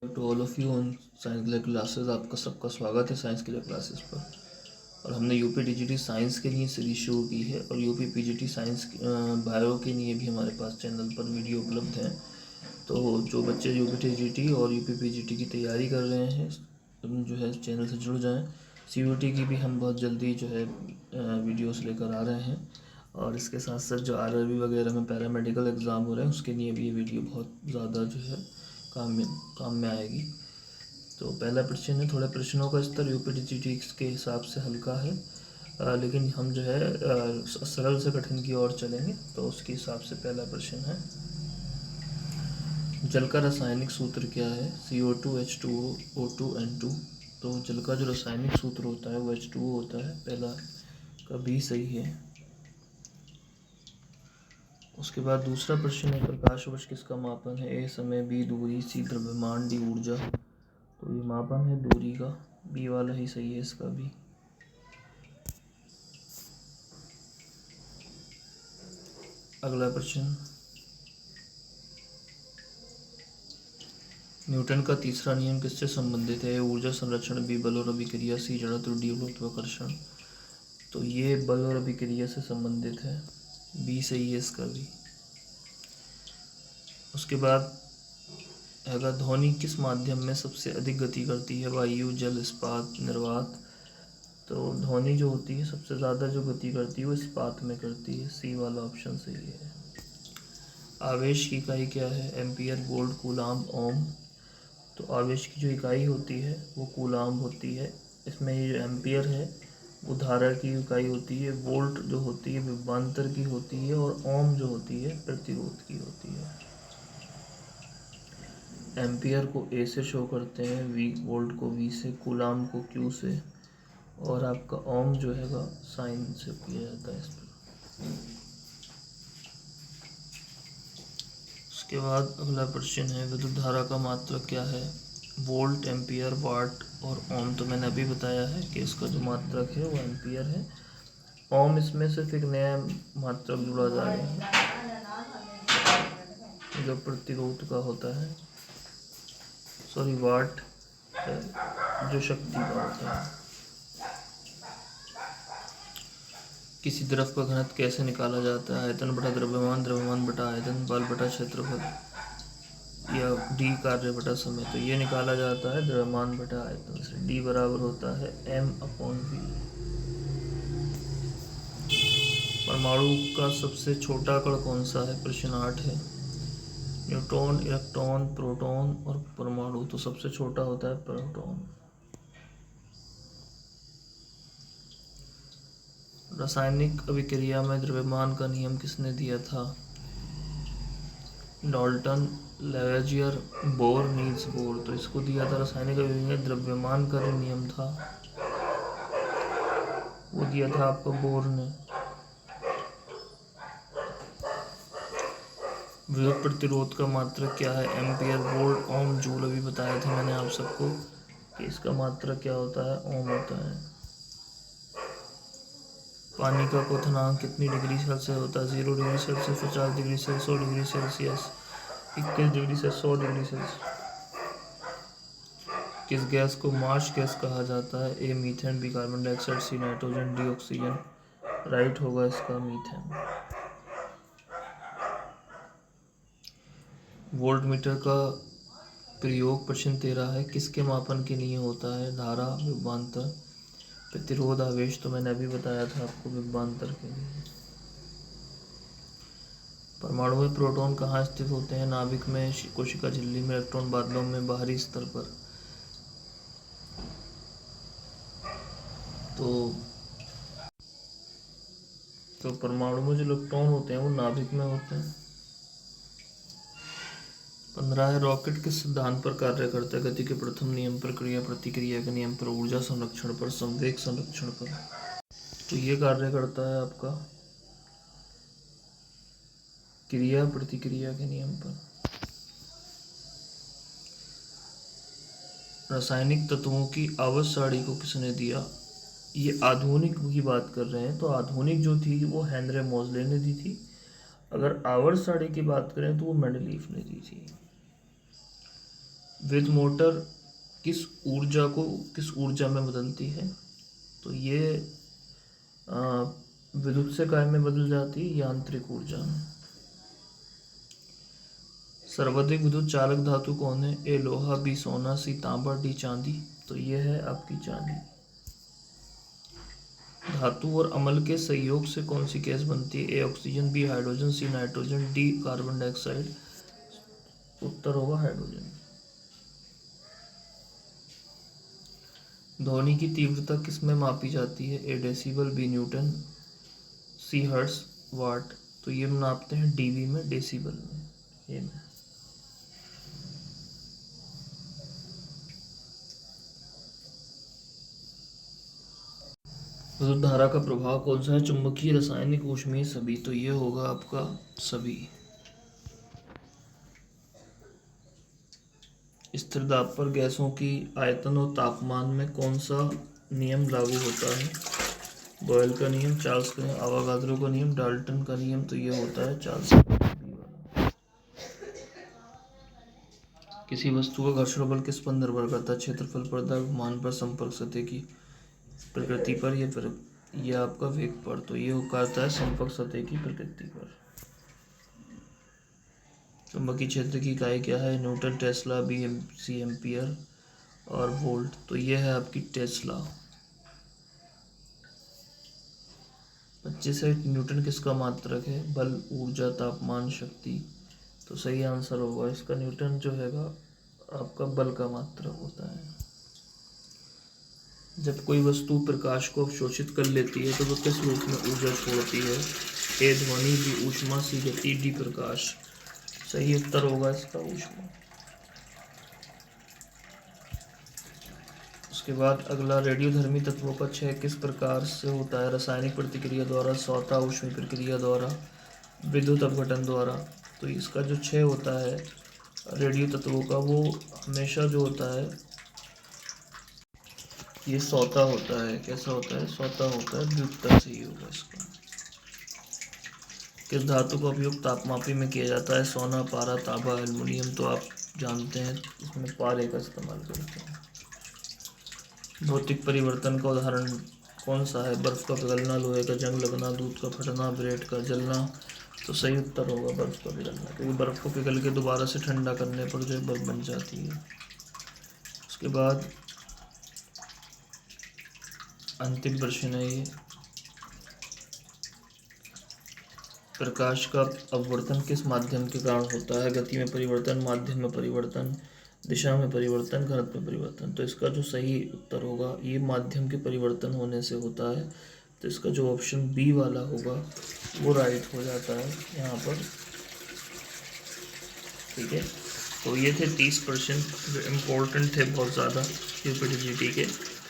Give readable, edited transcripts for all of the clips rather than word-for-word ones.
To all of you on science के लिए classes. आपका सबका स्वागत है साइंस के लिए क्लासेस पर। और हमने यूपी टीजीटी साइंस के लिए सीरीज शुरू की है और यूपी पीजीटी साइंस बायो के लिए भी हमारे पास चैनल पर वीडियो उपलब्ध हैं। तो जो बच्चे यूपी टीजीटी और यूपी पीजीटी की तैयारी कर रहे हैं जो है चैनल से जुड़ जाएं। सीयूटी की भी हम बहुत जल्दी जो है वीडियोस लेकर आ रहे हैं। और इसके साथ साथ जो आरआरबी वगैरह में पैरामेडिकल एग्ज़ाम हो रहे हैं उसके लिए भी ये वीडियो बहुत ज़्यादा जो है काम में आएगी। तो पहला प्रश्न है, थोड़ा प्रश्नों का स्तर यूपीटीजीटी के हिसाब से हल्का है, लेकिन हम जो है सरल से कठिन की ओर चलेंगे। तो उसके हिसाब से पहला प्रश्न है, जल का रासायनिक सूत्र क्या है? CO2 H2O O2 N2। तो जल का जो रासायनिक सूत्र होता है वो H2O होता है। पहला का भी सही है। उसके बाद दूसरा प्रश्न है, प्रकाश वर्ष किसका मापन है? ए समय, बी दूरी, सी द्रव्यमान, डी ऊर्जा। तो ये मापन है दूरी का, बी वाला ही सही है इसका भी। अगला प्रश्न, न्यूटन का तीसरा नियम किससे संबंधित है? ऊर्जा संरक्षण, बी बल और अभिक्रिया, सी जड़त्व, डी गुरुत्वाकर्षण। तो ये बल और अभिक्रिया से संबंधित है, बी सही है इसका भी। उसके बाद हैगा, ध्वनि किस माध्यम में सबसे अधिक गति करती है? वायु, जल, इस्पात, निर्वात। तो ध्वनि जो होती है सबसे ज़्यादा जो गति करती है वो इस्पात में करती है, सी वाला ऑप्शन सही है। आवेश की इकाई क्या है? एम्पियर, वोल्ट, कूलाम, ओम। तो आवेश की जो इकाई होती है वो कूलाम होती है। इसमें ये जो एम्पियर है वो धारा की इकाई होती है, वोल्ट जो होती है विभवांतर की होती है, और ओम जो होती है प्रतिरोध की होती है। एम्पियर को ए से शो करते हैं, वोल्ट को वी से, कूलाम को क्यू से, और आपका ओम जो हैगा साइन से किया जाता है इस पर। उसके बाद अगला प्रश्न है, विद्युत धारा का मात्रक क्या है? वोल्ट, एम्पियर, वाट और ओम। तो मैंने अभी बताया है कि इसका जो मात्रक है वो एम्पियर है। ओम इसमें सिर्फ एक नया मात्रक जुड़ा जा रहा है जो प्रतिरोध का होता है, सॉरी वाट है जो शक्ति का होता है। किसी द्रव का घनत्व कैसे निकाला जाता है? आयतन बटा द्रव्यमान, द्रव्यमान बटा आयतन, बल बटा क्षेत्रफल, या डी कार्य बटा समय। तो ये निकाला जाता है द्रव्यमान बटा आयतन से। डी बराबर होता है m/v। परमाणु का सबसे छोटा कण कौन सा है? प्रश्न 8 है। न्यूट्रॉन, इलेक्ट्रॉन, प्रोटॉन और परमाणु। तो सबसे छोटा होता है प्रोटॉन। रासायनिक अभिक्रिया में द्रव्यमान का नियम किसने दिया था? Dalton, Lavoisier, Bohr, Niels Bohr. तो इसको दिया था रासायनिक अभिक्रिया में द्रव्यमान का नियम था, वो दिया था आपको बोर ने। विद्युत प्रतिरोध का मात्रक क्या है? एम्पियर, वोल्ट, ओम, जूल। अभी बताया था मैंने आप सबको कि इसका मात्रक क्या होता है, ओम होता है। पानी का क्वथनांक कितनी डिग्री सेल्सियस होता है? 0 degree Celsius, 50 degree Celsius, 100 degree Celsius, 21 degree से 100 डिग्री सेल्सियस। किस गैस को मार्श गैस कहा जाता है? A methane, B carbon dioxide, C nitrogen, D oxygen. Right होगा इसका मीथेन। वोल्ट मीटर का प्रयोग प्रश्न 13 है, किसके मापन के लिए होता है? धारा, विभवांतर, प्रतिरोध, आवेश। तो मैंने अभी बताया था आपको विभवांतर के लिए। परमाणु में प्रोटॉन कहाँ स्थित होते हैं? नाभिक में, कोशिका झिल्ली में, इलेक्ट्रॉन बादलों में, बाहरी स्तर पर। तो परमाणु में जो इलेक्ट्रॉन होते हैं वो नाभिक में होते हैं। 15 है, रॉकेट किस सिद्धांत पर कार्य करता है? गति के प्रथम नियम पर, क्रिया प्रतिक्रिया के नियम पर, ऊर्जा संरक्षण पर, संवेग संरक्षण पर। तो ये कार्य करता है आपका क्रिया प्रतिक्रिया के नियम पर। रासायनिक तत्वों की आवर्त सारणी को किसने दिया? ये आधुनिक की बात कर रहे हैं, तो आधुनिक जो थी वो हेनरी मोजले ने दी थी। अगर आवर्त सारणी की बात करें तो वो मेंडलीफ ने दी थी। विद मोटर किस ऊर्जा को किस ऊर्जा में बदलती है? तो ये विद्युत से काय में बदल जाती है? यांत्रिक ऊर्जा में। सर्वाधिक विद्युत चालक धातु कौन है? ए लोहा, बी सोना, सी तांबा, डी चांदी। तो ये है आपकी चांदी। धातु और अम्ल के संयोग से कौन सी गैस बनती है? A oxygen, B hydrogen, C nitrogen, D carbon dioxide. उत्तर होगा हाइड्रोजन। ध्वनि की तीव्रता किस में मापी जाती है? ए डेसिबल, बी न्यूटन, सी हर्ट्ज, वाट। तो ये नापते हैं डीबी में, डेसिबल में। ये में विद्युत धारा का प्रभाव कौन सा है? चुंबकीय, रासायनिक, ऊष्मीय, सभी। तो ये होगा आपका सभी। स्थिर दाब पर गैसों की आयतन और तापमान में कौन सा नियम लागू होता है? बॉयल का नियम, चार्ल्स का नियम, आवागाद्रो का नियम, डाल्टन का नियम। तो ये होता है चार्ल्स का नियम। किसी वस्तु का घर्षण बल किस पर निर्भर करता है? क्षेत्रफल पर, द्रव्यमान पर, संपर्क सतह की प्रकृति पर, या आपका वेग पर। तो ये करता है संपर्क सतह की प्रकृति पर। चुंबकीय क्षेत्र की इकाई क्या है? न्यूटन, टेस्ला, BMC, एम्पियर और वोल्ट। तो ये है आपकी टेस्ला। 25 न्यूटन किसका मात्रक है? बल, ऊर्जा, तापमान, शक्ति। तो सही आंसर होगा इसका न्यूटन जो हैगा आपका बल का मात्रक होता है। जब कोई वस्तु प्रकाश को अवशोषित कर लेती है तो वो किस रूप में ऊर्जा छोड़ती है? ए ध्वनि, बी ऊष्मा, सी गति, डी प्रकाश। सही उत्तर होगा इसका ऊष्मा। उसके बाद अगला, रेडियोधर्मी तत्वों का क्षय किस प्रकार से होता है? रासायनिक प्रतिक्रिया द्वारा, सौता ऊष्मीय प्रक्रिया द्वारा, विद्युत अपघटन द्वारा। तो इसका जो क्षय होता है रेडियो तत्वों का, वो हमेशा जो होता है ये सौता होता है। कैसा होता है? सौता होता है। व्युत्तर से ही होगा इसका। किस धातु का उपयोग तापमापी में किया जाता है? सोना, पारा, तांबा, एल्युमिनियम। तो आप जानते हैं इसमें पारे का इस्तेमाल करते हैं। भौतिक परिवर्तन का उदाहरण कौन सा है? बर्फ का पिघलना, लोहे का जंग लगना, दूध का फटना, ब्रेड का जलना। तो सही उत्तर होगा बर्फ का पिघलना, क्योंकि बर्फ को पिघल के दोबारा से ठंडा करने पर जो बर्फ बन जाती है। उसके बाद अंतिम प्रश्न है ये, प्रकाश का अपवर्तन किस माध्यम के कारण होता है? गति में परिवर्तन, माध्यम में परिवर्तन, दिशा में परिवर्तन, घनत्व में परिवर्तन। तो इसका जो सही उत्तर होगा ये माध्यम के परिवर्तन होने से होता है। तो इसका जो ऑप्शन बी वाला होगा वो राइट हो जाता है यहाँ पर। ठीक है, तो ये थे 30 प्रश्न जो इम्पोर्टेंट थे बहुत ज़्यादा यूपीटीजीटी के।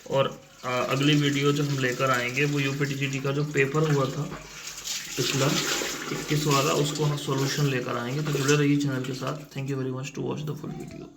और अगली वीडियो जो हम लेकर आएंगे वो यूपीटीजीटी का जो पेपर हुआ था पिछला 21 वाला, उसको हम सॉल्यूशन लेकर आएंगे। तो जुड़े रहिए चैनल के साथ। Thank you very much to watch the full video.